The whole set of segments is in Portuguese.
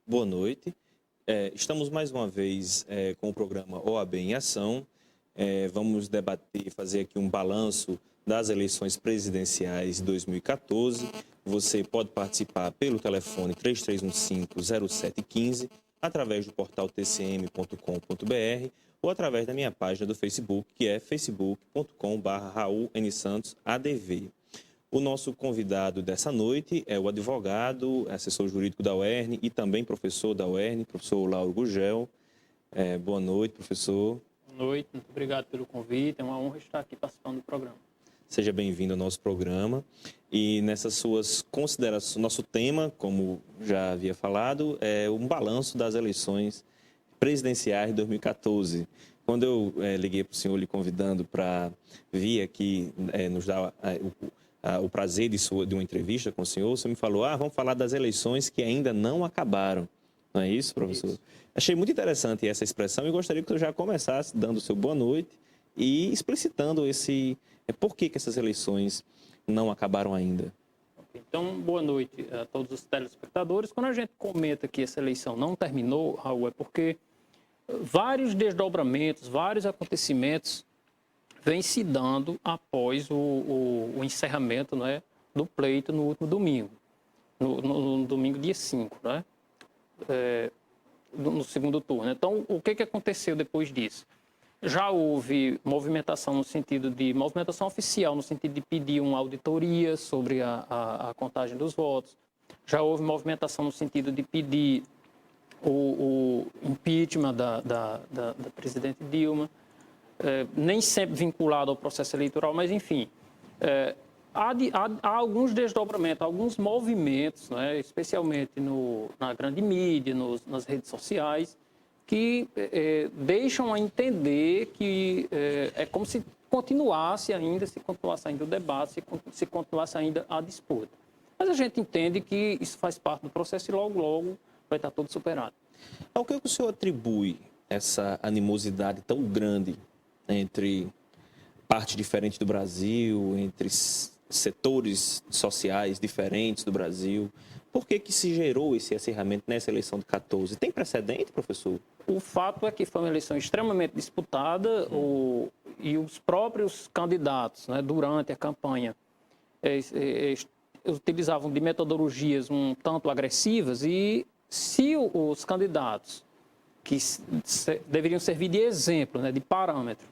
boa noite. Estamos mais uma vez com o programa OAB em Ação. Vamos debater, fazer aqui um balanço das eleições presidenciais de 2014. Você pode participar pelo telefone 3315-0715, através do portal tcm.com.br ou através da minha página do Facebook, que é facebook.com/RaulNSantosADV. O nosso convidado dessa noite é o advogado, assessor jurídico da UERN e também professor da UERN, professor Lauro Gugel. Boa noite, professor. Boa noite, muito obrigado pelo convite. É uma honra estar aqui participando do programa. Seja bem-vindo ao nosso programa. E nessas suas considerações, nosso tema, como já havia falado, é um balanço das eleições presidenciais de 2014. Quando eu liguei para o senhor lhe convidando para vir aqui nos dar o prazer de uma entrevista com o senhor, você me falou, vamos falar das eleições que ainda não acabaram. Não é isso, professor? Isso. Achei muito interessante essa expressão e gostaria que o senhor já começasse dando o seu boa noite e explicitando por que essas eleições não acabaram ainda. Então, boa noite a todos os telespectadores. Quando a gente comenta que essa eleição não terminou, Raul, é porque vários desdobramentos, vários acontecimentos vêm se dando após o encerramento, né, do pleito no último domingo, no domingo dia 5, né, no segundo turno. Então, o que aconteceu depois disso? Já houve movimentação movimentação oficial, no sentido de pedir uma auditoria sobre a contagem dos votos. Já houve movimentação no sentido de pedir o impeachment da presidente Dilma, nem sempre vinculado ao processo eleitoral, mas, enfim, há alguns desdobramentos, alguns movimentos, né, especialmente na grande mídia, nas redes sociais, que deixam a entender que é como se continuasse ainda o debate, se continuasse ainda a disputa. Mas a gente entende que isso faz parte do processo e logo, logo vai estar tudo superado. Ao que o senhor atribui essa animosidade tão grande entre partes diferentes do Brasil, entre setores sociais diferentes do Brasil? Por que se gerou esse acirramento nessa eleição de 14? Tem precedente, professor? O fato é que foi uma eleição extremamente disputada e os próprios candidatos, né, durante a campanha, utilizavam de metodologias um tanto agressivas e se os candidatos que deveriam servir de exemplo, né, de parâmetro,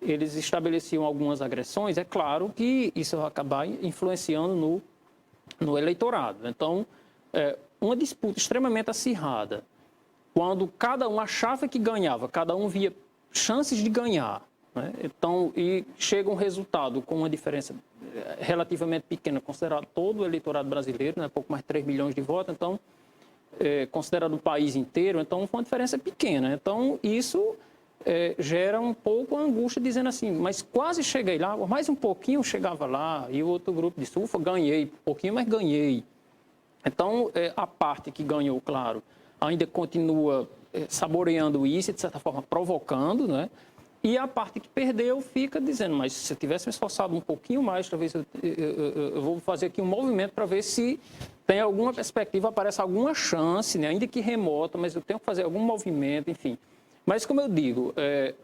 eles estabeleciam algumas agressões, é claro que isso vai acabar influenciando no eleitorado. Então, uma disputa extremamente acirrada, quando cada um achava que ganhava, cada um via chances de ganhar, né? Então, e chega um resultado com uma diferença relativamente pequena, considerado todo o eleitorado brasileiro, né? Pouco mais de 3 milhões de votos, então, considerado o país inteiro, então foi uma diferença pequena. Então, isso gera um pouco a angústia, dizendo assim, mas quase cheguei lá, mais um pouquinho eu chegava lá, e o outro grupo disse, ufa, ganhei, um pouquinho, mas ganhei. Então, a parte que ganhou, claro, ainda continua saboreando isso e, de certa forma, provocando, né? E a parte que perdeu fica dizendo, mas se eu tivesse me esforçado um pouquinho mais, talvez eu vou fazer aqui um movimento para ver se tem alguma perspectiva, aparece alguma chance, né? Ainda que remota, mas eu tenho que fazer algum movimento, enfim. Mas, como eu digo,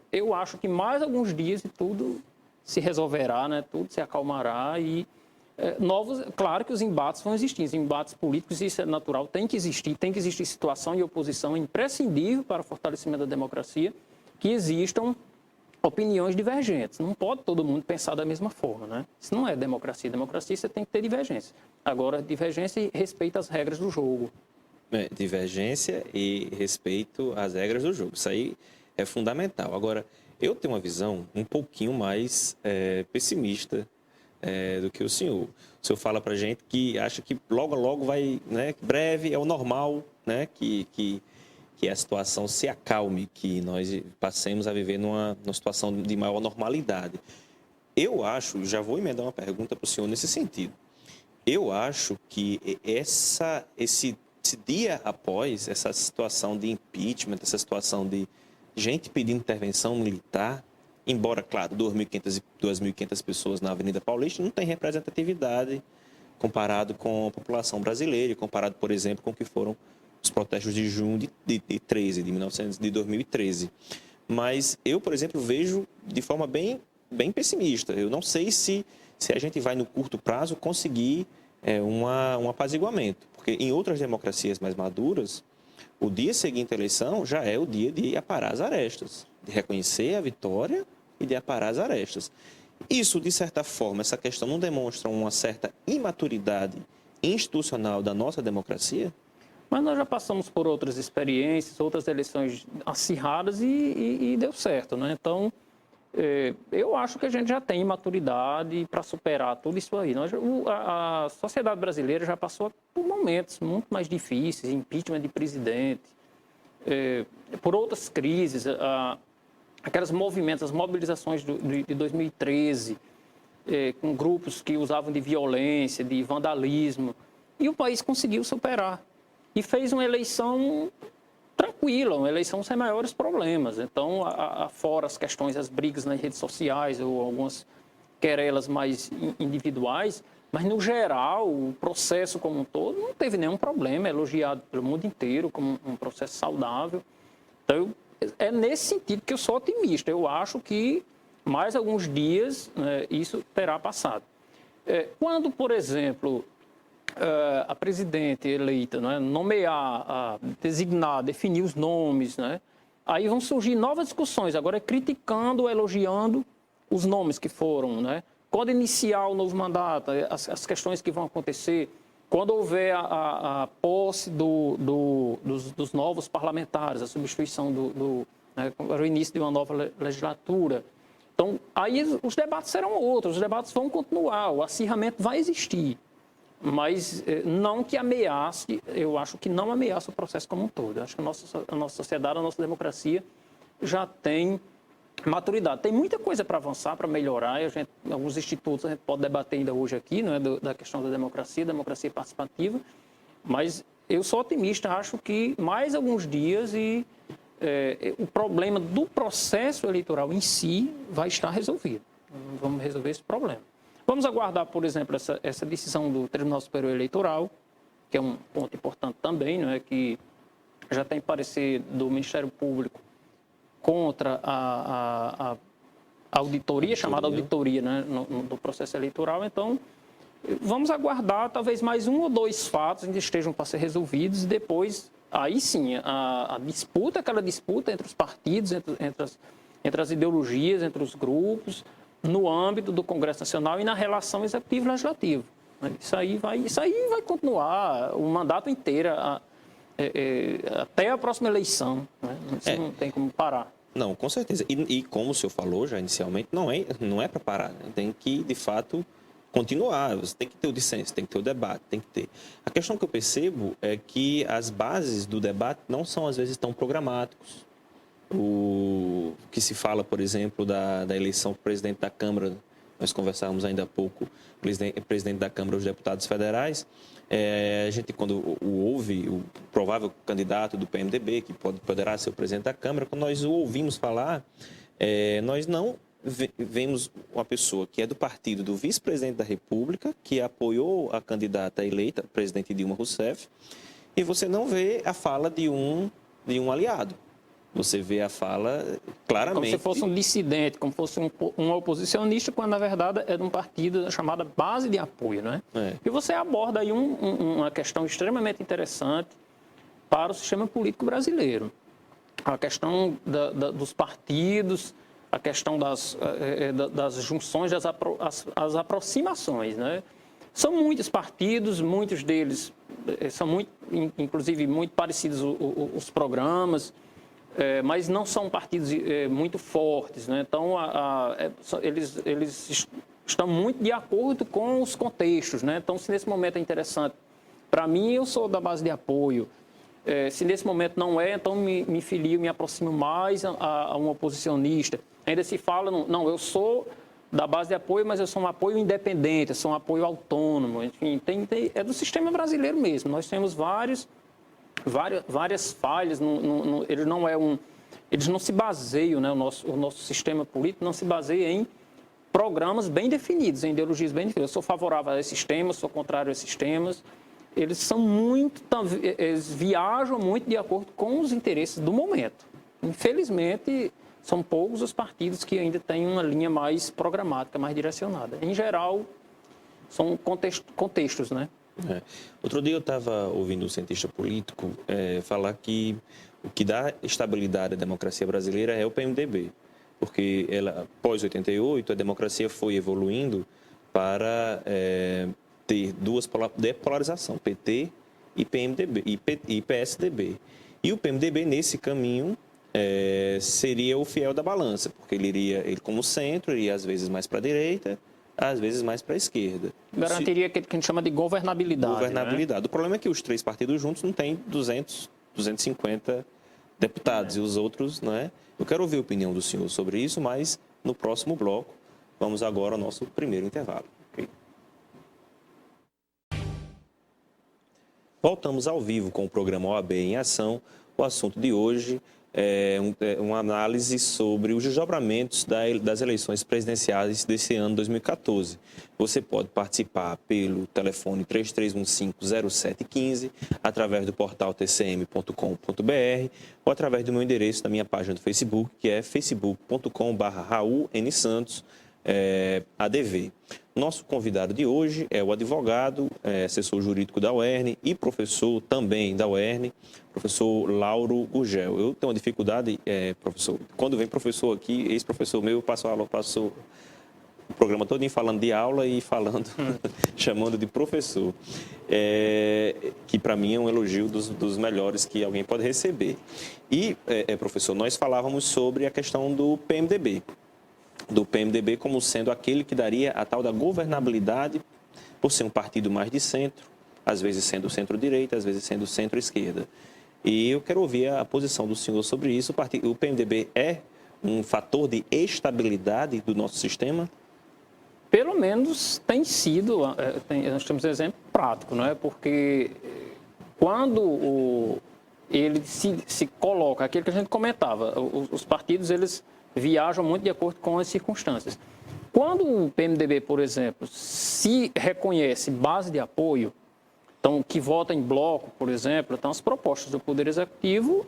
eu acho que mais alguns dias e tudo se resolverá, né? Tudo se acalmará e claro que os embates vão existir, os embates políticos, isso é natural, tem que existir situação e oposição, é imprescindível para o fortalecimento da democracia, que existam opiniões divergentes. Não pode todo mundo pensar da mesma forma, né? Isso não é democracia. Democracia você tem que ter divergência. Agora, divergência e respeito às regras do jogo. Divergência e respeito às regras do jogo. Isso aí é fundamental. Agora, eu tenho uma visão um pouquinho mais pessimista do que o senhor. O senhor fala para a gente que acha que logo, logo vai, né, breve é o normal, né, que a situação se acalme, que nós passemos a viver numa situação de maior normalidade. Eu acho, já vou emendar uma pergunta para o senhor nesse sentido. Eu acho que esse dia após essa situação de impeachment, essa situação de gente pedindo intervenção militar, embora, claro, 2.500 pessoas na Avenida Paulista não tem representatividade comparado com a população brasileira, comparado, por exemplo, com o que foram os protestos de junho de 2013. Mas eu, por exemplo, vejo de forma bem pessimista. Eu não sei se a gente vai, no curto prazo, conseguir um apaziguamento. Porque em outras democracias mais maduras, o dia seguinte à eleição já é o dia de aparar as arestas, de reconhecer a vitória e de aparar as arestas. Isso, de certa forma, essa questão não demonstra uma certa imaturidade institucional da nossa democracia? Mas nós já passamos por outras experiências, outras eleições acirradas e deu certo, né? Então, eu acho que a gente já tem maturidade para superar tudo isso aí. A sociedade brasileira já passou por momentos muito mais difíceis, impeachment de presidente, por outras crises, aqueles movimentos, as mobilizações de 2013, com grupos que usavam de violência, de vandalismo, e o país conseguiu superar. E fez uma eleição tranquila, uma eleição sem maiores problemas. Então, fora as questões, as brigas nas redes sociais ou algumas querelas mais individuais, mas, no geral, o processo como um todo não teve nenhum problema, é elogiado pelo mundo inteiro como um processo saudável. Então, é nesse sentido que eu sou otimista. Eu acho que mais alguns dias isso terá passado. Quando, por exemplo, a presidente eleita, né, nomear, designar, definir os nomes, né, aí vão surgir novas discussões, agora criticando, elogiando os nomes que foram, né, quando iniciar o novo mandato, as questões que vão acontecer, quando houver a posse dos novos parlamentares, a substituição né, o início de uma nova legislatura. Então, aí os debates serão outros, os debates vão continuar, o acirramento vai existir. Mas não que ameace, eu acho que não ameaça o processo como um todo. Eu acho que a nossa sociedade, a nossa democracia já tem maturidade. Tem muita coisa para avançar, para melhorar. Alguns institutos a gente pode debater ainda hoje aqui, não é, da questão da democracia participativa. Mas eu sou otimista, acho que mais alguns dias e o problema do processo eleitoral em si vai estar resolvido. Vamos resolver esse problema. Vamos aguardar, por exemplo, essa decisão do Tribunal Superior Eleitoral, que é um ponto importante também, não é, que já tem parecer do Ministério Público contra a auditoria, chamada auditoria, né, do processo eleitoral. Então, vamos aguardar talvez mais um ou dois fatos que estejam para ser resolvidos e depois, aí sim, aquela disputa entre os partidos, entre as ideologias, entre os grupos, no âmbito do Congresso Nacional e na relação executivo-legislativo. Isso aí vai continuar o mandato inteiro, até a próxima eleição. Né? Isso não tem como parar. Não, com certeza. E como o senhor falou já inicialmente, não é para parar. Né? Tem que, de fato, continuar. Você tem que ter o dissenso, tem que ter o debate, tem que ter. A questão que eu percebo é que as bases do debate não são, às vezes, tão programáticos. O que se fala, por exemplo, da eleição do presidente da Câmara, nós conversávamos ainda há pouco, presidente da Câmara dos Deputados Federais, a gente, quando ouve o provável candidato do PMDB, que poderá ser o presidente da Câmara, quando nós o ouvimos falar, nós não vemos uma pessoa que é do partido do vice-presidente da República, que apoiou a candidata eleita, presidente Dilma Rousseff, e você não vê a fala de um aliado. Você vê a fala claramente... Como se fosse um dissidente, como se fosse um oposicionista, quando, na verdade, é de um partido chamada Base de Apoio, né? E você aborda aí uma questão extremamente interessante para o sistema político brasileiro. A questão dos partidos, a questão das junções, as aproximações, né? São muitos partidos, muitos deles são inclusive muito parecidos os programas, mas não são partidos muito fortes, né? Então, eles estão muito de acordo com os contextos, né? Então, se nesse momento é interessante, para mim, eu sou da base de apoio. Se nesse momento não é, então me filio, me aproximo mais a um oposicionista. Ainda se fala, não, eu sou da base de apoio, mas eu sou um apoio independente, eu sou um apoio autônomo. Enfim, é do sistema brasileiro mesmo. Nós temos várias falhas, eles não se baseiam, né, o nosso sistema político não se baseia em programas bem definidos, em ideologias bem definidas. Eu sou favorável a esses temas, sou contrário a esses temas, eles são eles viajam muito de acordo com os interesses do momento. Infelizmente, são poucos os partidos que ainda têm uma linha mais programática, mais direcionada. Em geral, são contextos, né? Outro dia eu estava ouvindo um cientista político falar que o que dá estabilidade à democracia brasileira é o PMDB, porque após 88 a democracia foi evoluindo para ter duas polarização, PT e PMDB e PSDB. E o PMDB nesse caminho seria o fiel da balança, porque ele como centro iria às vezes mais para a direita, às vezes mais para a esquerda. Garantiria aquilo que a gente chama de governabilidade. Governabilidade. Né? O problema é que os três partidos juntos não têm 200, 250 deputados e os outros, não é? Eu quero ouvir a opinião do senhor sobre isso, mas no próximo bloco, vamos agora ao nosso primeiro intervalo. Okay? Voltamos ao vivo com o programa OAB em Ação. O assunto de hoje é uma análise sobre os desdobramentos das eleições presidenciais desse ano 2014. Você pode participar pelo telefone 3315-0715, através do portal tcm.com.br ou através do meu endereço da minha página do Facebook, que é facebook.com/RaulNSantos, ADV. Nosso convidado de hoje é o advogado, assessor jurídico da UERN e professor também da UERN, professor Lauro Gugel. Eu tenho uma dificuldade, professor, quando vem professor aqui, ex-professor meu, passo o programa todo falando de aula e chamando de professor, que para mim é um elogio dos melhores que alguém pode receber. E, professor, nós falávamos sobre a questão do PMDB como sendo aquele que daria a tal da governabilidade por ser um partido mais de centro, às vezes sendo centro-direita, às vezes sendo centro-esquerda. E eu quero ouvir a posição do senhor sobre isso. O PMDB é um fator de estabilidade do nosso sistema? Pelo menos tem sido, nós temos um exemplo prático, não é? Porque quando ele se coloca, aquilo que a gente comentava, os partidos, eles viajam muito de acordo com as circunstâncias. Quando o PMDB, por exemplo, se reconhece base de apoio, então, que vota em bloco, por exemplo, então as propostas do Poder Executivo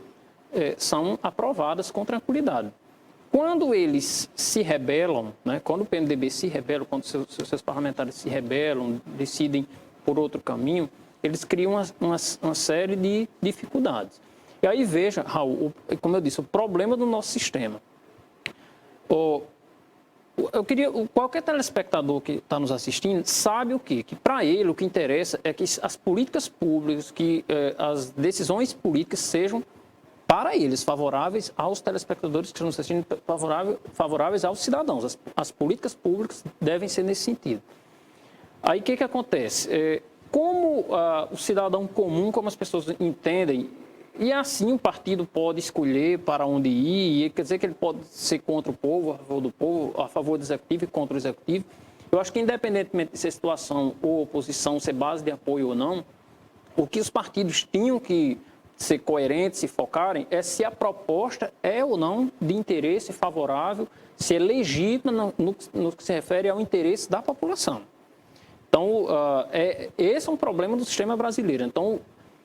são aprovadas com tranquilidade. Quando eles se rebelam, né, quando o PMDB se rebela, quando seus parlamentares se rebelam, decidem por outro caminho, eles criam uma série de dificuldades. E aí, veja, Raul, como eu disse, o problema do nosso sistema. Qualquer telespectador que está nos assistindo sabe o quê? Que para ele o que interessa é que as políticas públicas, que as decisões políticas sejam para eles favoráveis aos telespectadores que estão nos assistindo, favoráveis aos cidadãos. As políticas públicas devem ser nesse sentido. Aí o que acontece? Como o cidadão comum, como as pessoas entendem, e assim o partido pode escolher para onde ir, quer dizer que ele pode ser contra o povo, a favor do povo, a favor do executivo e contra o executivo. Eu acho que independentemente de ser situação ou oposição, ser base de apoio ou não, o que os partidos tinham que ser coerentes e focarem é se a proposta é ou não de interesse favorável, se é legítima no que se refere ao interesse da população. Então, esse é um problema do sistema brasileiro. Então,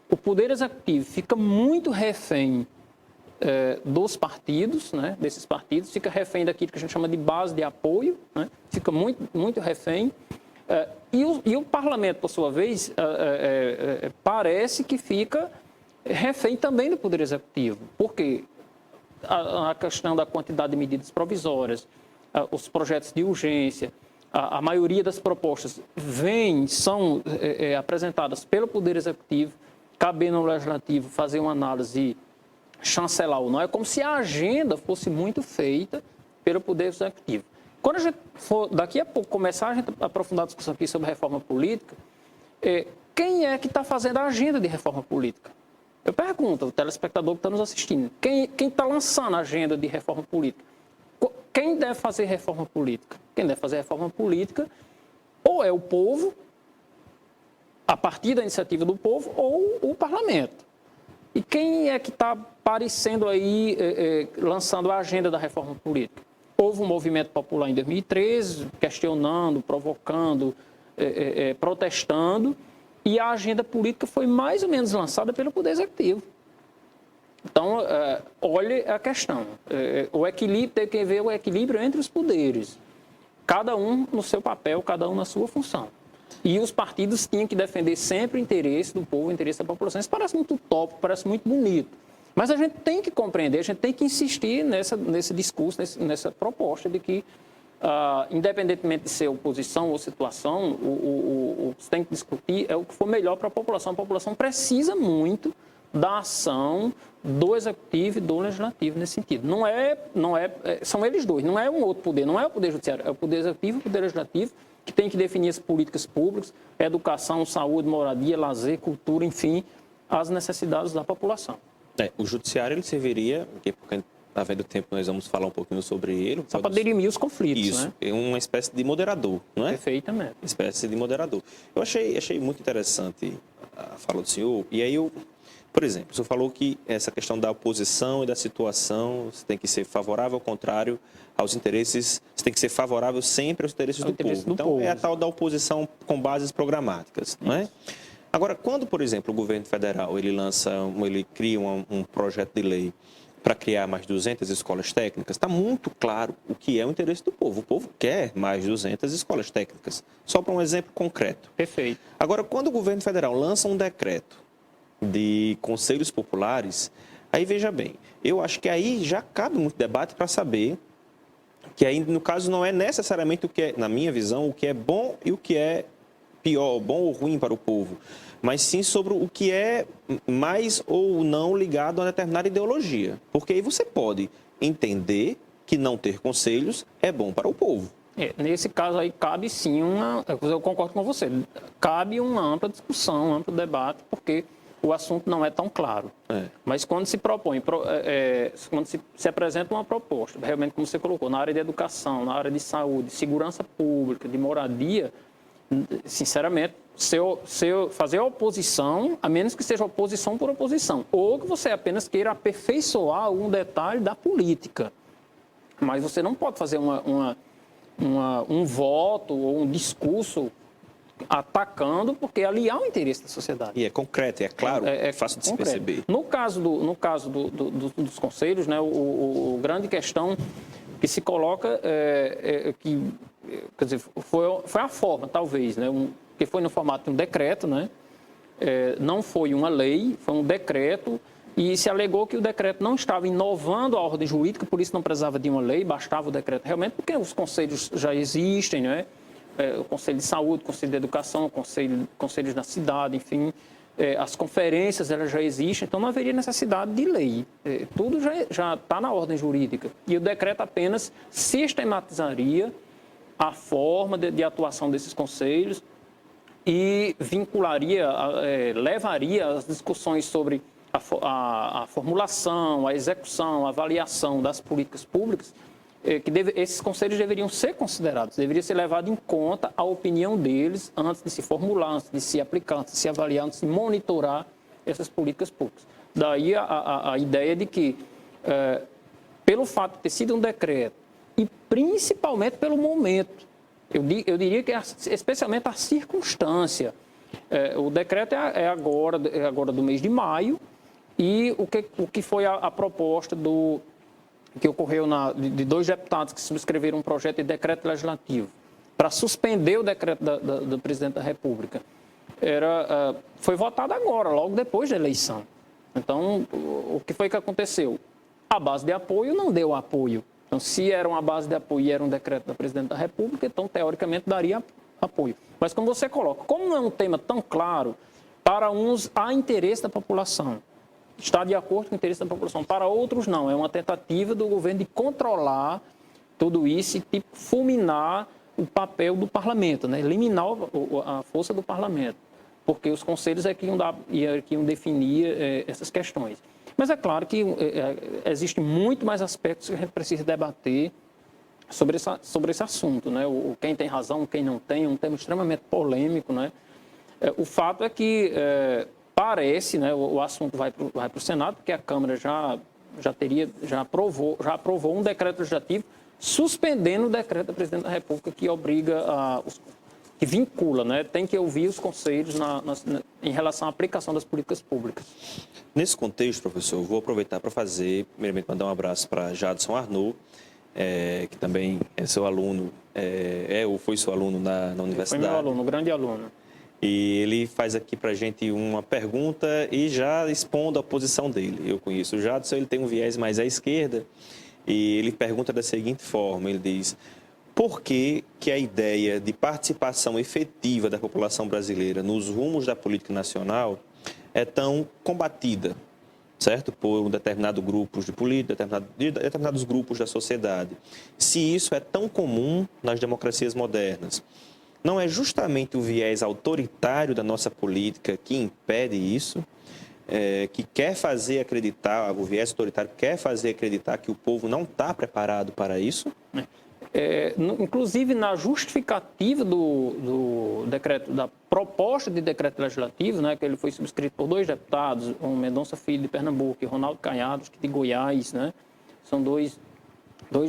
o Poder Executivo fica muito refém dos partidos, né, desses partidos, fica refém daquilo que a gente chama de base de apoio, né, fica muito, muito refém. E o Parlamento, por sua vez, parece que fica refém também do Poder Executivo, porque a questão da quantidade de medidas provisórias, os projetos de urgência, a maioria das propostas são apresentadas pelo Poder Executivo, caber no Legislativo fazer uma análise, chancelar ou não. É como se a agenda fosse muito feita pelo Poder Executivo. Quando a gente for, daqui a pouco, começar a gente aprofundar a discussão aqui sobre reforma política, quem é que está fazendo a agenda de reforma política? Eu pergunto ao telespectador que está nos assistindo, quem está lançando a agenda de reforma política? Quem deve fazer reforma política? Quem deve fazer reforma política ou é o povo, a partir da iniciativa do povo, ou o parlamento. E quem é que está aparecendo aí, lançando a agenda da reforma política? Houve um movimento popular em 2013, questionando, provocando, protestando, e a agenda política foi mais ou menos lançada pelo Poder Executivo. Então, olhe a questão. O equilíbrio tem que ver o equilíbrio entre os poderes. Cada um no seu papel, cada um na sua função. E os partidos tinham que defender sempre o interesse do povo, o interesse da população. Isso parece muito utópico, parece muito bonito. Mas a gente tem que compreender, a gente tem que insistir nesse discurso, nessa proposta de que, independentemente de ser oposição ou situação, o que se tem que discutir é o que for melhor para a população. A população precisa muito da ação do Executivo e do Legislativo nesse sentido. São eles dois, não é um outro poder, não é o Poder Judiciário, é o Poder Executivo e o Poder Legislativo que tem que definir as políticas públicas, educação, saúde, moradia, lazer, cultura, enfim, as necessidades da população. O Judiciário ele serviria, porque havendo tempo nós vamos falar um pouquinho sobre ele. Só para dirimir os conflitos, isso, né? É uma espécie de moderador, não é? Perfeitamente. Espécie de moderador. Eu achei muito interessante a fala do senhor, e aí por exemplo, o senhor falou que essa questão da oposição e da situação, você tem que ser favorável ao contrário aos interesses, você tem que ser favorável sempre aos interesses do povo. Então, é a tal da oposição com bases programáticas, não é? Agora, quando, por exemplo, o governo federal ele cria um projeto de lei para criar mais 200 escolas técnicas, está muito claro o que é o interesse do povo. O povo quer mais 200 escolas técnicas. Só para um exemplo concreto. Perfeito. Agora, quando o governo federal lança um decreto de conselhos populares, aí veja bem, eu acho que aí já cabe muito debate para saber que aí, no caso, não é necessariamente o que é, na minha visão, o que é bom e o que é pior, bom ou ruim para o povo, mas sim sobre o que é mais ou não ligado a uma determinada ideologia. Porque aí você pode entender que não ter conselhos é bom para o povo. Nesse caso aí cabe sim eu concordo com você, cabe uma ampla discussão, um amplo debate, porque o assunto não é tão claro. Mas quando se propõe, quando se apresenta uma proposta, realmente como você colocou, na área de educação, na área de saúde, segurança pública, de moradia, sinceramente, fazer a oposição, a menos que seja oposição por oposição, ou que você apenas queira aperfeiçoar algum detalhe da política. Mas você não pode fazer um voto ou um discurso atacando, porque ali há um interesse da sociedade. E é concreto, é claro, é fácil de concreto. Se perceber. No caso dos conselhos, né, a grande questão que se coloca quer dizer, foi a forma, talvez, né, que foi no formato de um decreto, né, não foi uma lei, foi um decreto, e se alegou que o decreto não estava inovando a ordem jurídica, por isso não precisava de uma lei, bastava o decreto realmente, porque os conselhos já existem, né? O Conselho de Saúde, o Conselho de Educação, conselhos da cidade, enfim, as conferências elas já existem, então não haveria necessidade de lei. Tudo já está na ordem jurídica. E o decreto apenas sistematizaria a forma de atuação desses conselhos e levaria as discussões sobre a formulação, a execução, a avaliação das políticas públicas, esses conselhos deveriam ser considerados, deveria ser levado em conta a opinião deles antes de se formular, antes de se aplicar, antes de se avaliar, antes de se monitorar essas políticas públicas. Daí a ideia de que, pelo fato de ter sido um decreto e principalmente pelo momento, eu diria que especialmente a circunstância, o decreto é agora do mês de maio, e o que foi a proposta que ocorreu de dois deputados que subscreveram um projeto de decreto legislativo para suspender o decreto do presidente da República. Foi votado agora, logo depois da eleição. Então, o que foi que aconteceu? A base de apoio não deu apoio. Então, se era uma base de apoio e era um decreto do presidente da República, então, teoricamente, daria apoio. Mas, como você coloca, como não é um tema tão claro, para uns há interesse da população, está de acordo com o interesse da população. Para outros, não. É uma tentativa do governo de controlar tudo isso e tipo, fulminar o papel do parlamento, né? Eliminar a força do parlamento, porque os conselhos é que iam definir essas questões. Mas é claro que existem muito mais aspectos que a gente precisa debater sobre esse assunto, né? Quem tem razão, quem não tem, é um tema extremamente polêmico, né? O fato é que parece, né, o assunto vai para o Senado, porque a Câmara já aprovou um decreto legislativo suspendendo o decreto do presidente da República que obriga que vincula, né? Tem que ouvir os conselhos em relação à aplicação das políticas públicas. Nesse contexto, professor, vou aproveitar para primeiramente, mandar um abraço para Jadson Arnaud, que também é seu aluno, ou foi seu aluno na universidade. Foi meu aluno, grande aluno. E ele faz aqui para a gente uma pergunta e já expondo a posição dele. Eu conheço o Jadson, ele tem um viés mais à esquerda, e ele pergunta da seguinte forma, ele diz: por que a ideia de participação efetiva da população brasileira nos rumos da política nacional é tão combatida, certo? Por determinados grupos de política, determinados grupos da sociedade. Se isso é tão comum nas democracias modernas, não é justamente o viés autoritário da nossa política que impede isso? Que quer fazer acreditar, o viés autoritário quer fazer acreditar que o povo não está preparado para isso? Inclusive, na justificativa do decreto, da proposta de decreto legislativo, né, que ele foi subscrito por 2 deputados, o Mendonça Filho de Pernambuco e Ronaldo Caiado de Goiás, né, são dois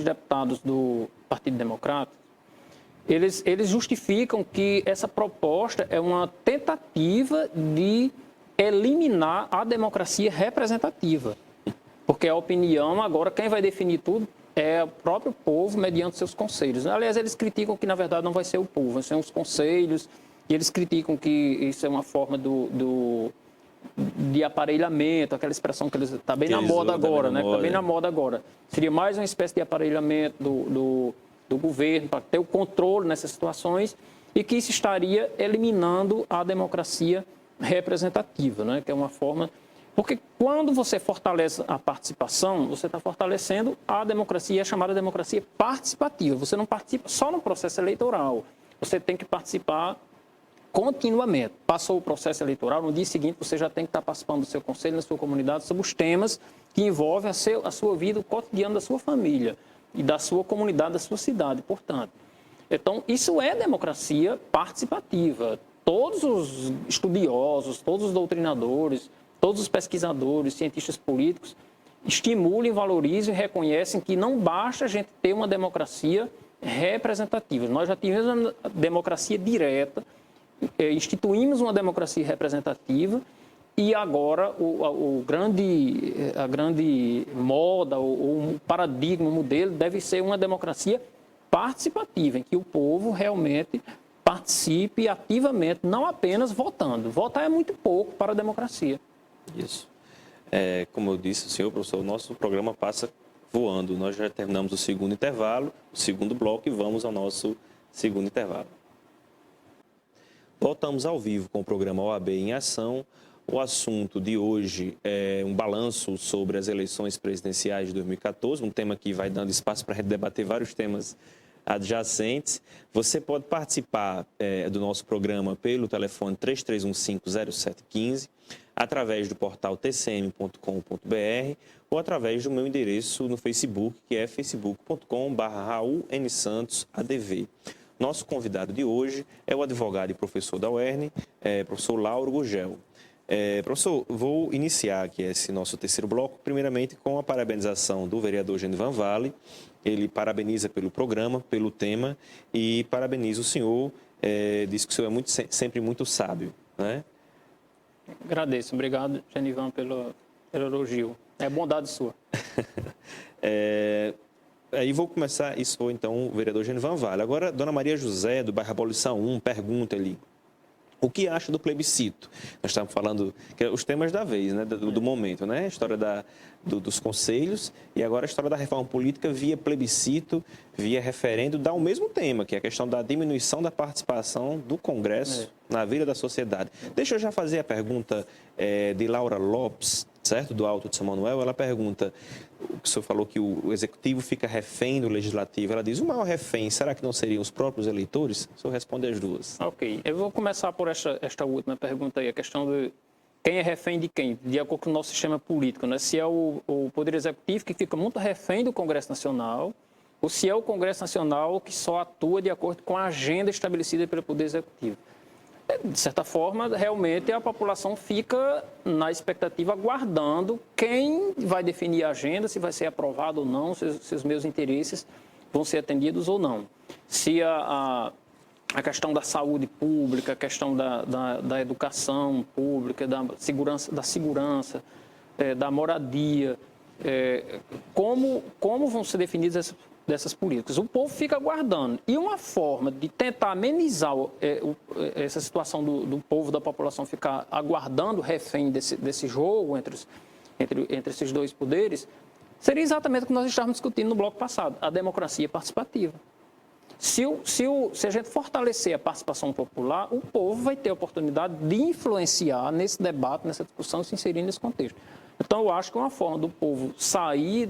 deputados do Partido Democrata. Eles justificam que essa proposta é uma tentativa de eliminar a democracia representativa, porque a opinião, agora, quem vai definir tudo é o próprio povo mediante seus conselhos. Aliás, eles criticam que, na verdade, não vai ser o povo, vai ser os conselhos, e eles criticam que isso é uma forma de aparelhamento, aquela expressão que está bem na moda agora, né? Está bem na moda agora. Seria mais uma espécie de aparelhamento do governo para ter o controle nessas situações e que isso estaria eliminando a democracia representativa, né? Que é uma forma... Porque quando você fortalece a participação, você está fortalecendo a democracia, a chamada democracia participativa. Você não participa só no processo eleitoral, você tem que participar continuamente. Passou o processo eleitoral, no dia seguinte você já tem que estar participando do seu conselho, da sua comunidade, sobre os temas que envolvem a sua vida, o cotidiano da sua família e da sua comunidade, da sua cidade, portanto. Então, isso é democracia participativa. Todos os estudiosos, todos os doutrinadores, todos os pesquisadores, cientistas políticos, estimulam, valorizam e reconhecem que não basta a gente ter uma democracia representativa. Nós já tivemos uma democracia direta, instituímos uma democracia representativa e agora a grande moda, o paradigma, o modelo deve ser uma democracia participativa, em que o povo realmente participe ativamente, não apenas votando. Votar é muito pouco para a democracia. Isso. Como eu disse, senhor professor, o nosso programa passa voando. Nós já terminamos o segundo intervalo, o segundo bloco, e vamos ao nosso segundo intervalo. Voltamos ao vivo com o programa OAB em Ação. O assunto de hoje é um balanço sobre as eleições presidenciais de 2014, um tema que vai dando espaço para a gente debater vários temas adjacentes. Você pode participar do nosso programa pelo telefone 3315-0715, através do portal tcm.com.br ou através do meu endereço no Facebook, que é facebook.com/RaulNSantosADV. Nosso convidado de hoje é o advogado e professor da UERN, professor Lauro Gugel. Professor, vou iniciar aqui esse nosso terceiro bloco, primeiramente com a parabenização do vereador Genivan Vale. Ele parabeniza pelo programa, pelo tema e parabeniza o senhor, diz que o senhor é sempre muito sábio, né? Agradeço, obrigado, Genivan, pelo elogio. É bondade sua. Aí vou começar, isso foi então o vereador Genivan Vale. Agora, Dona Maria José, do bairro Abolição 1, pergunta ali: o que acha do plebiscito? Nós estamos falando que os temas da vez, né, do momento, né? A história dos conselhos e agora a história da reforma política via plebiscito, via referendo, dá o mesmo tema, que é a questão da diminuição da participação do Congresso na vida da sociedade. Deixa eu já fazer a pergunta de Laura Lopes, certo? Do Alto de São Manuel. Ela pergunta, o senhor falou que o executivo fica refém do legislativo. Ela diz, o maior refém, será que não seriam os próprios eleitores? O senhor responde as duas. Ok, eu vou começar por esta última pergunta aí, a questão de quem é refém de quem, de acordo com o nosso sistema político, né? Se é o Poder Executivo que fica muito refém do Congresso Nacional, ou se é o Congresso Nacional que só atua de acordo com a agenda estabelecida pelo Poder Executivo. De certa forma, realmente a população fica na expectativa, aguardando quem vai definir a agenda, se vai ser aprovado ou não, se os meus interesses vão ser atendidos ou não. Se a questão da saúde pública, a questão da educação pública, da segurança, da moradia, como vão ser definidas dessas políticas. O povo fica aguardando. E uma forma de tentar amenizar essa situação do povo, da população ficar aguardando refém desse jogo entre esses dois poderes, seria exatamente o que nós estávamos discutindo no bloco passado, a democracia participativa. Se a gente fortalecer a participação popular, o povo vai ter a oportunidade de influenciar nesse debate, nessa discussão, se inserir nesse contexto. Então, eu acho que uma forma do povo sair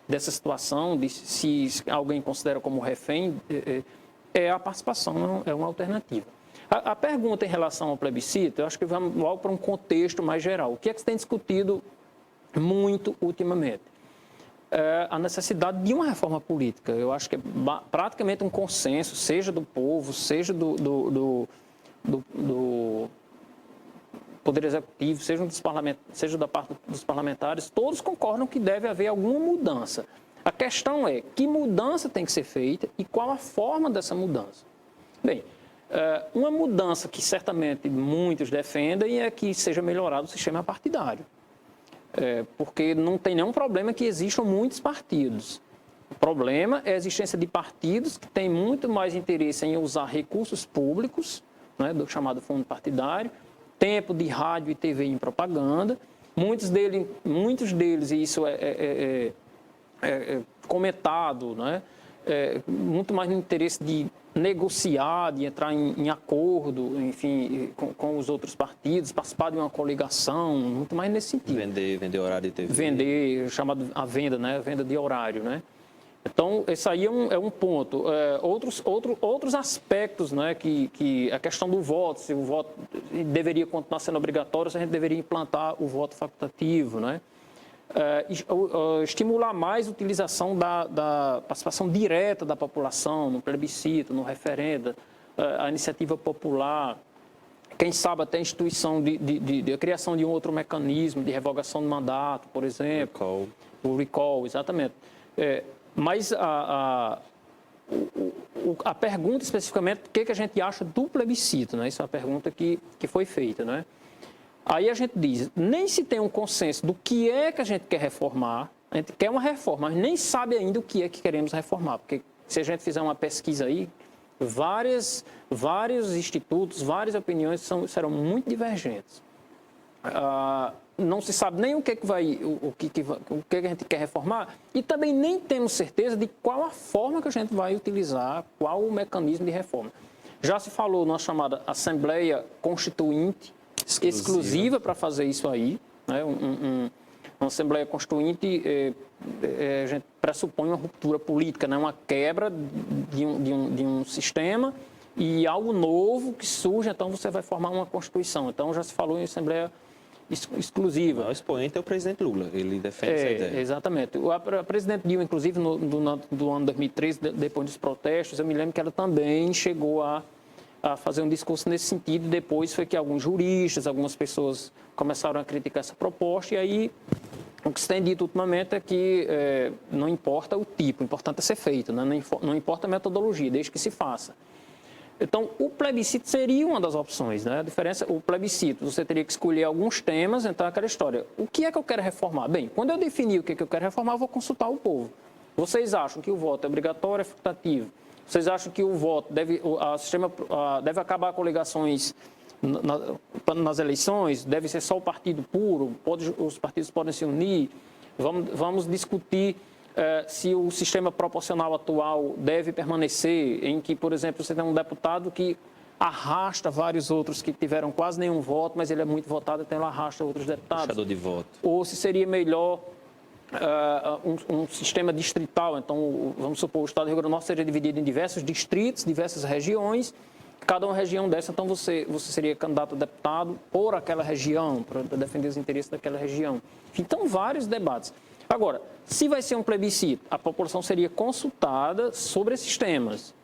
dessa situação, de se alguém considera como refém, é a participação, é uma alternativa. A pergunta em relação ao plebiscito, eu acho que vamos logo para um contexto mais geral. O que é que se tem discutido muito ultimamente? A necessidade de uma reforma política. Eu acho que é praticamente um consenso, seja do povo, seja do Poder Executivo, seja da parte dos parlamentares, todos concordam que deve haver alguma mudança. A questão é que mudança tem que ser feita e qual a forma dessa mudança. Bem, uma mudança que certamente muitos defendem é que seja melhorado o sistema partidário. Porque não tem nenhum problema que existam muitos partidos. O problema é a existência de partidos que têm muito mais interesse em usar recursos públicos, né, do chamado fundo partidário, tempo de rádio e TV em propaganda. Muitos deles, e isso é comentado, né, muito mais no interesse de negociar, de entrar em acordo, enfim, com os outros partidos, participar de uma coligação, muito mais nesse sentido. Vender horário de TV. Vender, chamado a venda, né? Venda de horário, né? Então, esse aí é um ponto. Outros aspectos, né? Que a questão do voto, se o voto deveria continuar sendo obrigatório, se a gente deveria implantar o voto facultativo, né? Estimular mais a utilização da participação direta da população no plebiscito, no referendo, a iniciativa popular, quem sabe até a instituição a criação de um outro mecanismo de revogação de mandato, por exemplo. O recall, exatamente. Mas a pergunta especificamente, o que a gente acha do plebiscito, né? Isso é uma pergunta que foi feita, né? Aí a gente diz, nem se tem um consenso do que é que a gente quer reformar, a gente quer uma reforma, mas nem sabe ainda o que é que queremos reformar, porque se a gente fizer uma pesquisa aí, vários institutos, várias opiniões serão muito divergentes. Não se sabe nem o que a gente quer reformar e também nem temos certeza de qual a forma que a gente vai utilizar, qual o mecanismo de reforma. Já se falou na chamada Assembleia Constituinte, exclusiva para fazer isso aí, né? Uma Assembleia Constituinte, a gente pressupõe uma ruptura política, né? Uma quebra de um sistema e algo novo que surge, então você vai formar uma Constituição. Então já se falou em Assembleia exclusiva. O expoente é o presidente Lula, ele defende essa ideia. Exatamente. A presidente Dilma, inclusive, do ano 2013, depois dos protestos, eu me lembro que ela também chegou a fazer um discurso nesse sentido. Depois foi que alguns juristas, algumas pessoas começaram a criticar essa proposta, e aí o que se tem dito ultimamente é que não importa o tipo, o importante é ser feito, né? Não importa a metodologia, desde que se faça. Então, o plebiscito seria uma das opções, né? A diferença, o plebiscito, você teria que escolher alguns temas, então aquela história. O que é que eu quero reformar? Bem, quando eu definir o que eu quero reformar, eu vou consultar o povo. Vocês acham que o voto é obrigatório, é facultativo? Vocês acham que o voto deve acabar com coligações nas eleições? Deve ser só o partido puro? Os partidos podem se unir? Vamos discutir se o sistema proporcional atual deve permanecer, em que, por exemplo, você tem um deputado que arrasta vários outros que tiveram quase nenhum voto, mas ele é muito votado, então ele arrasta outros deputados. Puxador de voto. Ou se seria melhor um sistema distrital. Então, vamos supor, o estado do Rio Grande do Norte seria dividido em diversos distritos, diversas regiões. Cada uma região dessa, então você seria candidato a deputado por aquela região, para defender os interesses daquela região. Então, vários debates. Agora, se vai ser um plebiscito, a população seria consultada sobre esses temas.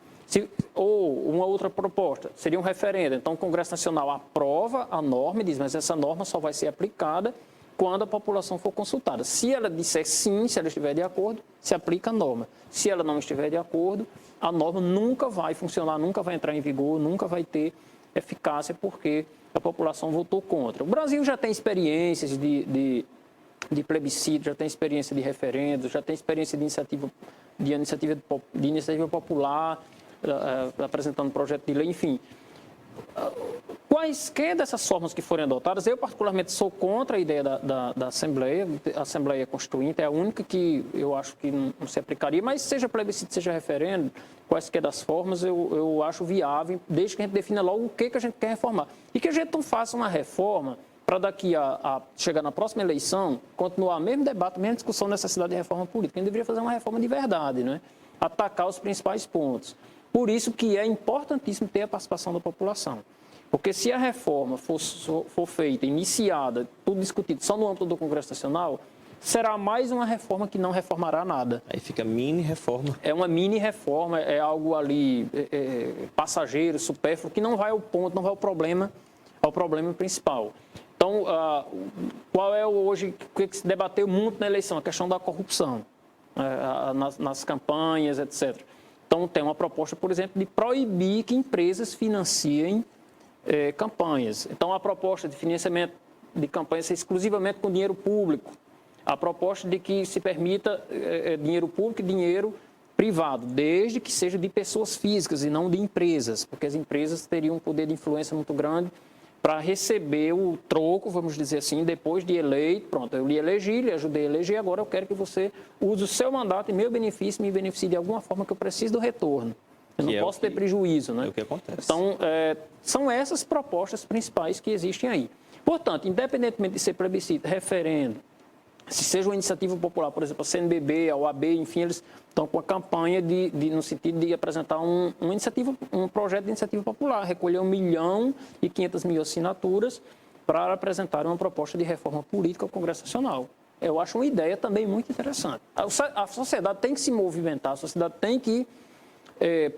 Ou uma outra proposta, seria um referendo. Então, o Congresso Nacional aprova a norma e diz, mas essa norma só vai ser aplicada quando a população for consultada. Se ela disser sim, se ela estiver de acordo, se aplica a norma. Se ela não estiver de acordo, a norma nunca vai funcionar, nunca vai entrar em vigor, nunca vai ter eficácia, porque a população votou contra. O Brasil já tem experiências de plebiscito, já tem experiência de referendo, já tem experiência de iniciativa popular, apresentando projeto de lei, enfim. Quaisquer dessas formas que forem adotadas, eu particularmente sou contra a ideia da Assembleia. A Assembleia Constituinte é a única que eu acho que não se aplicaria, mas seja plebiscito, seja referendo, quaisquer das formas, eu acho viável, desde que a gente defina logo o que a gente quer reformar. E que a gente não faça uma reforma para daqui a chegar na próxima eleição, continuar o mesmo debate, a mesma discussão da necessidade de reforma política. A gente deveria fazer uma reforma de verdade, né? Atacar os principais pontos. Por isso que é importantíssimo ter a participação da população. Porque se a reforma for feita, iniciada, tudo discutido só no âmbito do Congresso Nacional, será mais uma reforma que não reformará nada. Aí fica mini reforma. É uma mini reforma, é algo ali passageiro, supérfluo, que não vai ao ponto, não vai ao problema principal. Então, qual é hoje o que se debateu muito na eleição? A questão da corrupção, nas campanhas, etc. Então, tem uma proposta, por exemplo, de proibir que empresas financiem campanhas. Então, a proposta de financiamento de campanhas ser exclusivamente com dinheiro público. A proposta de que se permita dinheiro público e dinheiro privado, desde que seja de pessoas físicas e não de empresas, porque as empresas teriam um poder de influência muito grande para receber o troco, vamos dizer assim, depois de eleito. Pronto, eu lhe elegi, lhe ajudei a eleger, agora eu quero que você use o seu mandato em meu benefício, me beneficie de alguma forma que eu preciso do retorno. Eu não posso ter prejuízo, né? É o que acontece. Então, são essas propostas principais que existem aí. Portanto, independentemente de ser plebiscito, referendo, se seja uma iniciativa popular, por exemplo, a CNBB, a OAB, enfim, eles estão com a campanha no sentido de apresentar um projeto de iniciativa popular, recolher 1.500.000 assinaturas para apresentar uma proposta de reforma política ao Congresso Nacional. Eu acho uma ideia também muito interessante. A sociedade tem que se movimentar, a sociedade tem que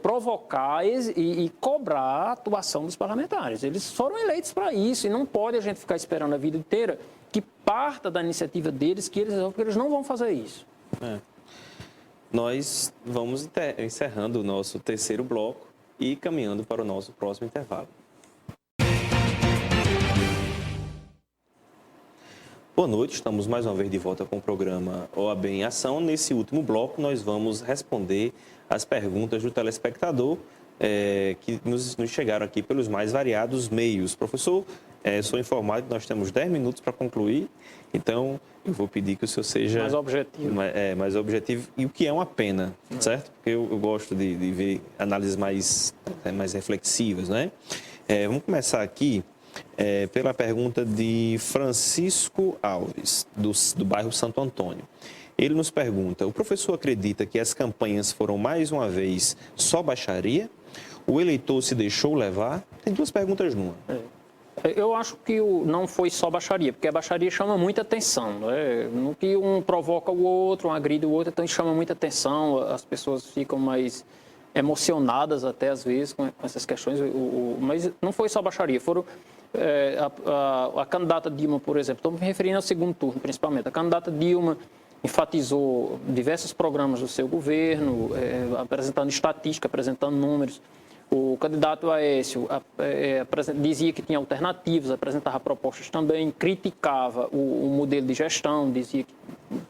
provocar e cobrar a atuação dos parlamentares. Eles foram eleitos para isso e não pode a gente ficar esperando a vida inteira que parta da iniciativa deles, que eles não vão fazer isso. Nós vamos encerrando o nosso terceiro bloco e caminhando para o nosso próximo intervalo. Boa noite, estamos mais uma vez de volta com o programa OAB em Ação. Nesse último bloco, nós vamos responder as perguntas do telespectador que nos chegaram aqui pelos mais variados meios. Professor, sou informado que nós temos 10 minutos para concluir, então eu vou pedir que o senhor seja mais objetivo. Mais objetivo, e o que é uma pena, certo? Porque eu gosto de ver análises mais reflexivas, né? Vamos começar aqui pela pergunta de Francisco Alves, do bairro Santo Antônio. Ele nos pergunta: o professor acredita que as campanhas foram mais uma vez só baixaria? O eleitor se deixou levar? Tem duas perguntas numa. Eu acho que não foi só baixaria, porque a baixaria chama muita atenção. Né? No que um provoca o outro, um agride o outro, então chama muita atenção, as pessoas ficam mais emocionadas até às vezes com essas questões, mas não foi só baixaria, foram a candidata Dilma, por exemplo, estou me referindo ao segundo turno principalmente, a candidata Dilma enfatizou diversos programas do seu governo, apresentando estatística, apresentando números. O candidato Aécio dizia que tinha alternativas, apresentava propostas também, criticava o modelo de gestão, dizia que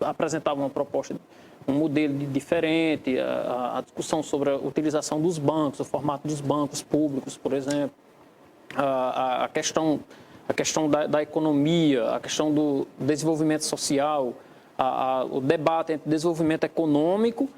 apresentava uma proposta, um modelo diferente, a discussão sobre a utilização dos bancos, o formato dos bancos públicos, por exemplo, a questão da economia, a questão do desenvolvimento social, o debate entre desenvolvimento econômico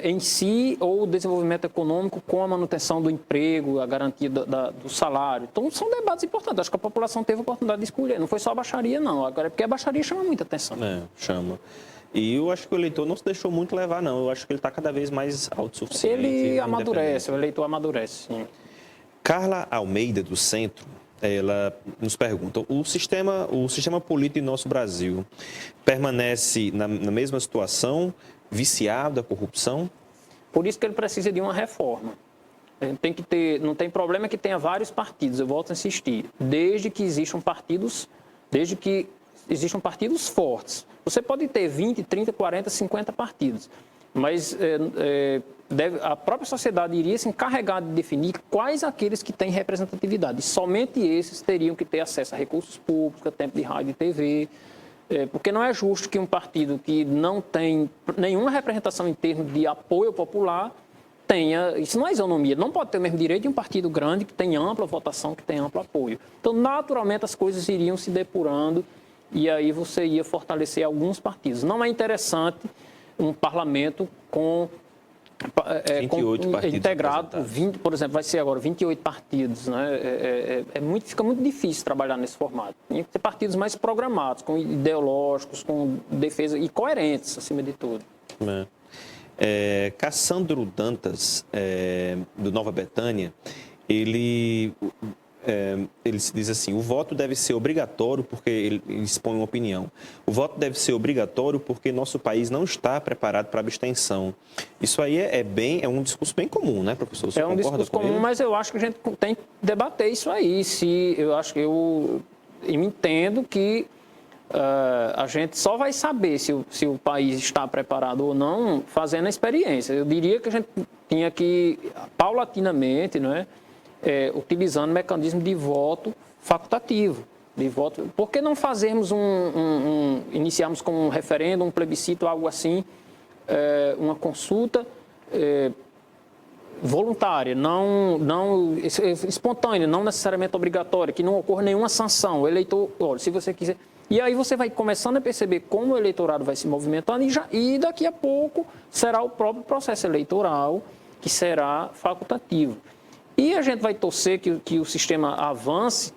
em si ou o desenvolvimento econômico com a manutenção do emprego, a garantia do salário. Então, são debates importantes. Acho que a população teve a oportunidade de escolher. Não foi só a baixaria, não. Agora é porque a baixaria chama muita atenção. Chama. E eu acho que o eleitor não se deixou muito levar, não. Eu acho que ele está cada vez mais autossuficiente. Ele amadurece, o eleitor amadurece, sim. Carla Almeida, do Centro, ela nos pergunta: o sistema político em nosso Brasil permanece na mesma situação, viciado da corrupção? Por isso que ele precisa de uma reforma. Não tem problema que tenha vários partidos, eu volto a insistir, desde que existam partidos, desde que existam partidos fortes. Você pode ter 20, 30, 40, 50 partidos, mas a própria sociedade iria se encarregar de definir quais aqueles que têm representatividade. E somente esses teriam que ter acesso a recursos públicos, a tempo de rádio e TV, porque não é justo que um partido que não tem nenhuma representação em termos de apoio popular tenha, isso não é isonomia, não pode ter o mesmo direito de um partido grande que tem ampla votação, que tem amplo apoio. Então, naturalmente, as coisas iriam se depurando e aí você ia fortalecer alguns partidos. Não é interessante um parlamento com 28 partidos integrado, 20, por exemplo, vai ser agora 28 partidos, né? Fica muito difícil trabalhar nesse formato. Tem que ter partidos mais programados, com ideológicos, com defesa e coerentes, acima de tudo. Cassandro Dantas, do Nova Betânia, ele se diz assim: o voto deve ser obrigatório, porque ele expõe uma opinião. O voto deve ser obrigatório porque nosso país não está preparado para a abstenção. Isso aí é um discurso bem comum, né, professor? Você é um discurso comum, ele? Mas eu acho que a gente tem que debater isso aí. Eu entendo que a gente só vai saber se o país está preparado ou não fazendo a experiência. Eu diria que a gente tinha que, paulatinamente, não é? Utilizando mecanismo de voto facultativo. Por que não fazermos iniciarmos com um referendo, um plebiscito, algo assim, uma consulta voluntária, não espontânea, não necessariamente obrigatória, que não ocorra nenhuma sanção. O eleitor, olha, se você quiser... E aí você vai começando a perceber como o eleitorado vai se movimentando e daqui a pouco será o próprio processo eleitoral que será facultativo. E a gente vai torcer que o sistema avance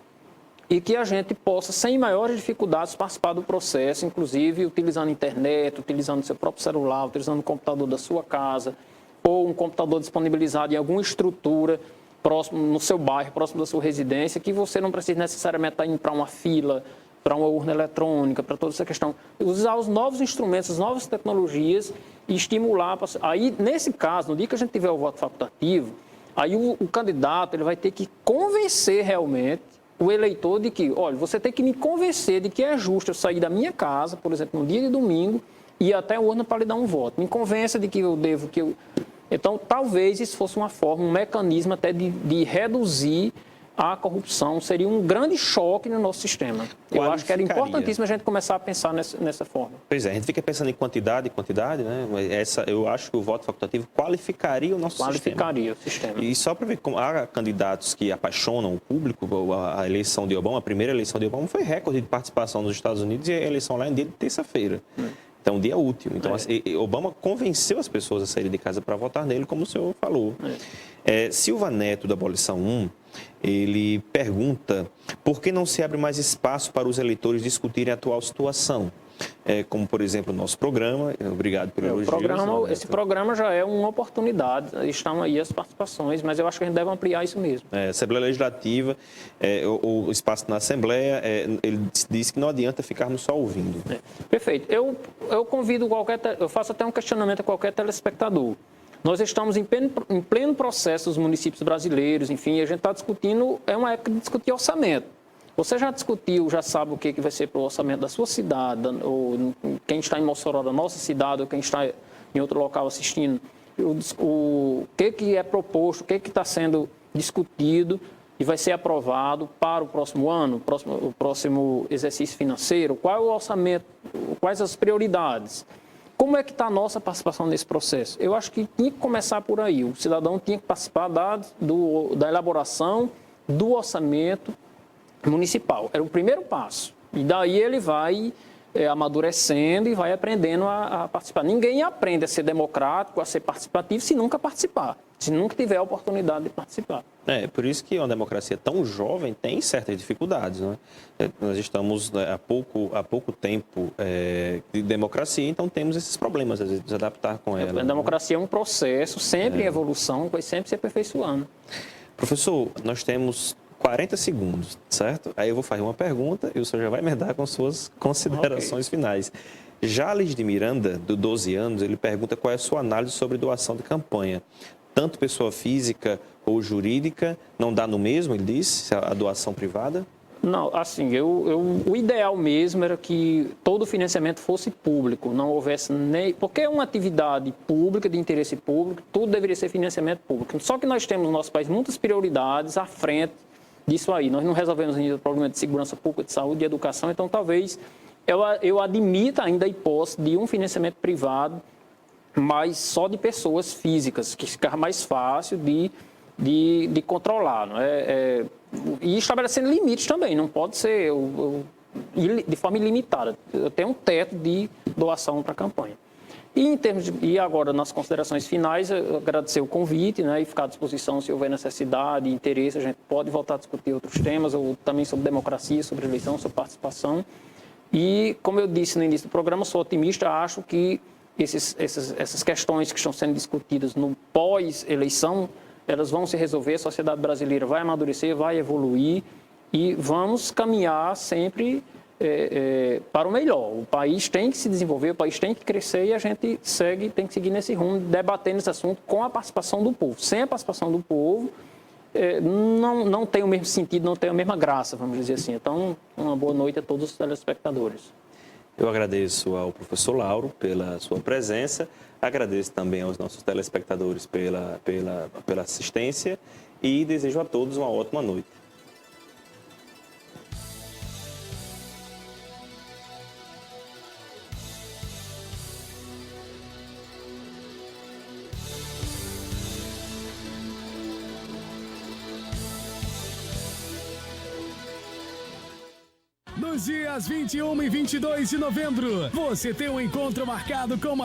e que a gente possa, sem maiores dificuldades, participar do processo, inclusive utilizando a internet, utilizando o seu próprio celular, utilizando o computador da sua casa, ou um computador disponibilizado em alguma estrutura próximo, no seu bairro, próximo da sua residência, que você não precisa necessariamente estar indo para uma fila, para uma urna eletrônica, para toda essa questão. Usar os novos instrumentos, as novas tecnologias e estimular. Aí, nesse caso, no dia que a gente tiver o voto facultativo, aí o candidato ele vai ter que convencer realmente o eleitor de que, olha, você tem que me convencer de que é justo eu sair da minha casa, por exemplo, no dia de domingo, e ir até a urna para lhe dar um voto. Me convença de que eu devo... Então, talvez isso fosse uma forma, um mecanismo até de reduzir a corrupção. Seria um grande choque no nosso sistema. Eu acho que era importantíssimo a gente começar a pensar nessa forma. Pois é, a gente fica pensando em quantidade, né? Eu acho que o voto facultativo qualificaria o nosso sistema. Qualificaria o sistema. E só para ver como há candidatos que apaixonam o público, a eleição de Obama, a primeira eleição de Obama foi recorde de participação nos Estados Unidos e a eleição lá é dia de terça-feira. Então, um dia útil. Então, Obama convenceu as pessoas a saírem de casa para votar nele, como o senhor falou. Silva Neto, da Abolição 1, ele pergunta por que não se abre mais espaço para os eleitores discutirem a atual situação. Como, por exemplo, o nosso programa. Obrigado pelo elogio. Esse programa já é uma oportunidade. Estão aí as participações, mas eu acho que a gente deve ampliar isso mesmo. Assembleia Legislativa, o espaço na Assembleia, ele disse que não adianta ficarmos só ouvindo. Perfeito. Eu convido eu faço até um questionamento a qualquer telespectador. Nós estamos em pleno processo dos municípios brasileiros, enfim, a gente está discutindo, é uma época de discutir orçamento. Você já discutiu, já sabe o que vai ser para o orçamento da sua cidade, ou quem está em Mossoró da nossa cidade, ou quem está em outro local assistindo, o que é proposto, o que está sendo discutido e vai ser aprovado para o próximo ano, o próximo exercício financeiro, qual é o orçamento, quais as prioridades. Como é que está a nossa participação nesse processo? Eu acho que tinha que começar por aí. O cidadão tinha que participar da elaboração do orçamento municipal. Era o primeiro passo. E daí ele vai amadurecendo e vai aprendendo a participar. Ninguém aprende a ser democrático, a ser participativo, se nunca participar, se nunca tiver a oportunidade de participar. Por isso que uma democracia tão jovem tem certas dificuldades, né? Nós estamos há pouco tempo de democracia, então temos esses problemas, às vezes, de se adaptar com ela. A democracia é um processo, sempre em evolução, vai sempre se aperfeiçoando. Professor, nós temos 40 segundos, certo? Aí eu vou fazer uma pergunta e o senhor já vai emendar com suas considerações finais. Jales de Miranda, do 12 anos, ele pergunta qual é a sua análise sobre doação de campanha. Tanto pessoa física ou jurídica, não dá no mesmo, ele diz, a doação privada? Não, assim, o ideal mesmo era que todo o financiamento fosse público, não houvesse nem... Porque é uma atividade pública, de interesse público, tudo deveria ser financiamento público. Só que nós temos no nosso país muitas prioridades à frente disso aí. Nós não resolvemos ainda o problema de segurança pública, de saúde, de educação, então talvez eu admita ainda a hipótese de um financiamento privado, mas só de pessoas físicas, que fica mais fácil de controlar, não é? E estabelecendo limites também, não pode ser de forma ilimitada. Eu tenho um teto de doação para a campanha. E agora, nas considerações finais, eu agradecer o convite, né, e ficar à disposição se houver necessidade e interesse, a gente pode voltar a discutir outros temas, ou também sobre democracia, sobre eleição, sobre participação. E, como eu disse no início do programa, sou otimista, acho que essas questões que estão sendo discutidas no pós-eleição, elas vão se resolver, a sociedade brasileira vai amadurecer, vai evoluir e vamos caminhar sempre para o melhor. O país tem que se desenvolver, o país tem que crescer e a gente tem que seguir nesse rumo, debatendo esse assunto com a participação do povo. Sem a participação do povo, não tem o mesmo sentido, não tem a mesma graça, vamos dizer assim. Então, uma boa noite a todos os telespectadores. Eu agradeço ao professor Lauro pela sua presença, agradeço também aos nossos telespectadores pela assistência e desejo a todos uma ótima noite. Nos dias 21 e 22 de novembro, você tem um encontro marcado com